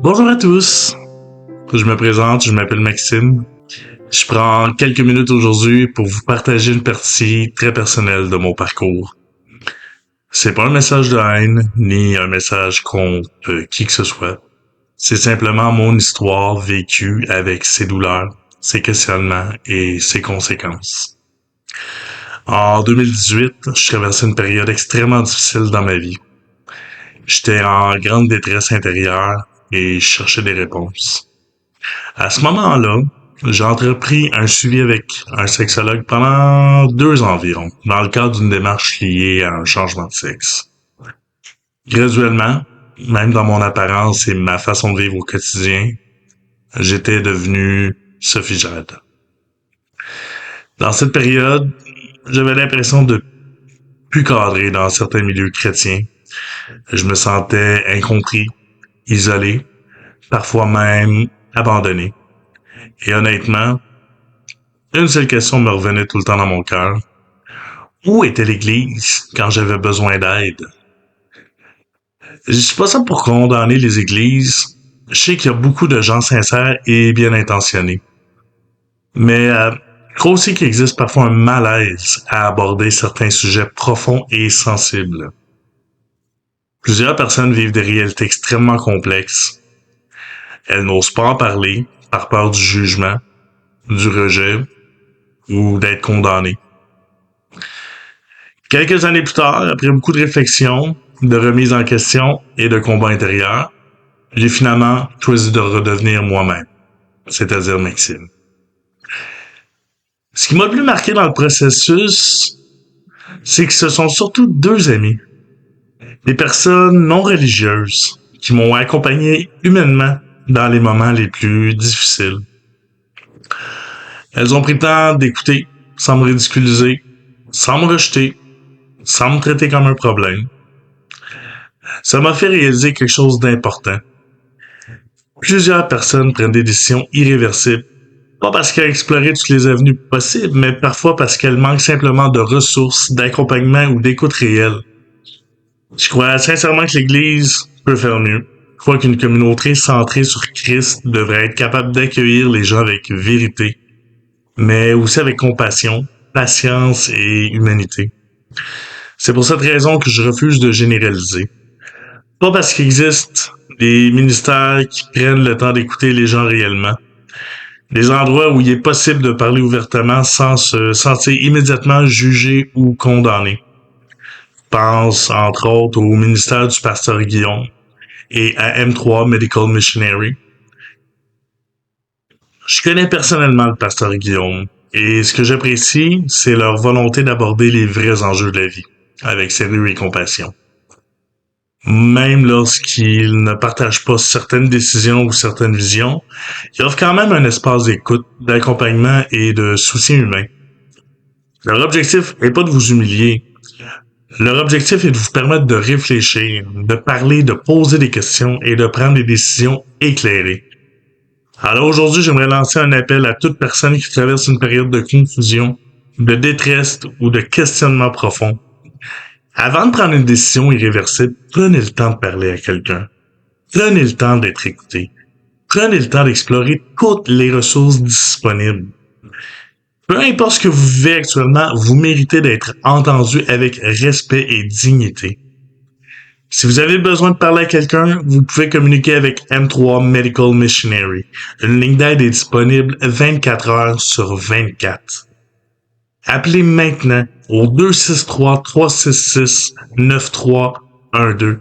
Bonjour à tous, je me présente, je m'appelle Maxime. Je prends quelques minutes aujourd'hui pour vous partager une partie très personnelle de mon parcours. C'est pas un message de haine, ni un message contre qui que ce soit. C'est simplement mon histoire vécue avec ses douleurs, ses questionnements et ses conséquences. En 2018, je traversais une période extrêmement difficile dans ma vie. J'étais en grande détresse intérieure et je cherchais des réponses. À ce moment-là, j'ai entrepris un suivi avec un sexologue pendant 2 ans environ, dans le cadre d'une démarche liée à un changement de sexe. Graduellement, même dans mon apparence et ma façon de vivre au quotidien, j'étais devenu Sophie Jade. Dans cette période, j'avais l'impression de plus cadrer dans certains milieux chrétiens. Je me sentais incompris, isolé, parfois même abandonné. Et honnêtement, une seule question me revenait tout le temps dans mon cœur. Où était l'Église quand j'avais besoin d'aide? Je suis pas ça pour condamner les églises. Je sais qu'il y a beaucoup de gens sincères et bien intentionnés. Mais je crois aussi qu'il existe parfois un malaise à aborder certains sujets profonds et sensibles. Plusieurs personnes vivent des réalités extrêmement complexes. Elles n'osent pas en parler par peur du jugement, du rejet ou d'être condamnées. Quelques années plus tard, après beaucoup de réflexion, de remise en question et de combat intérieur, j'ai finalement choisi de redevenir moi-même, c'est-à-dire Maxime. Ce qui m'a le plus marqué dans le processus, c'est que ce sont surtout 2 amis, des personnes non religieuses, qui m'ont accompagné humainement dans les moments les plus difficiles. Elles ont pris le temps d'écouter, sans me ridiculiser, sans me rejeter, sans me traiter comme un problème. Ça m'a fait réaliser quelque chose d'important. Plusieurs personnes prennent des décisions irréversibles, pas parce qu'elles ont exploré toutes les avenues possibles, mais parfois parce qu'elles manquent simplement de ressources, d'accompagnement ou d'écoute réelle. Je crois sincèrement que l'Église peut faire mieux. Je crois qu'une communauté centrée sur Christ devrait être capable d'accueillir les gens avec vérité, mais aussi avec compassion, patience et humanité. C'est pour cette raison que je refuse de généraliser. Pas parce qu'il existe des ministères qui prennent le temps d'écouter les gens réellement, des endroits où il est possible de parler ouvertement sans se sentir immédiatement jugé ou condamné. Je pense, entre autres, au ministère du pasteur Guillaume et à M3 Medical Missionary. Je connais personnellement le pasteur Guillaume et ce que j'apprécie, c'est leur volonté d'aborder les vrais enjeux de la vie, avec sérieux et compassion. Même lorsqu'ils ne partagent pas certaines décisions ou certaines visions, ils offrent quand même un espace d'écoute, d'accompagnement et de soutien humain. Leur objectif n'est pas de vous humilier. Leur objectif est de vous permettre de réfléchir, de parler, de poser des questions et de prendre des décisions éclairées. Alors aujourd'hui, j'aimerais lancer un appel à toute personne qui traverse une période de confusion, de détresse ou de questionnement profond. Avant de prendre une décision irréversible, prenez le temps de parler à quelqu'un. Prenez le temps d'être écouté. Prenez le temps d'explorer toutes les ressources disponibles. Peu importe ce que vous vivez actuellement, vous méritez d'être entendu avec respect et dignité. Si vous avez besoin de parler à quelqu'un, vous pouvez communiquer avec M3 Medical Missionary. Une ligne d'aide est disponible 24 heures sur 24. Appelez maintenant au 263-366-9312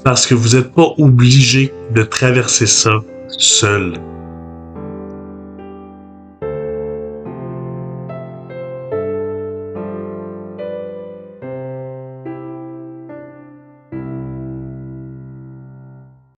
parce que vous n'êtes pas obligé de traverser ça seul.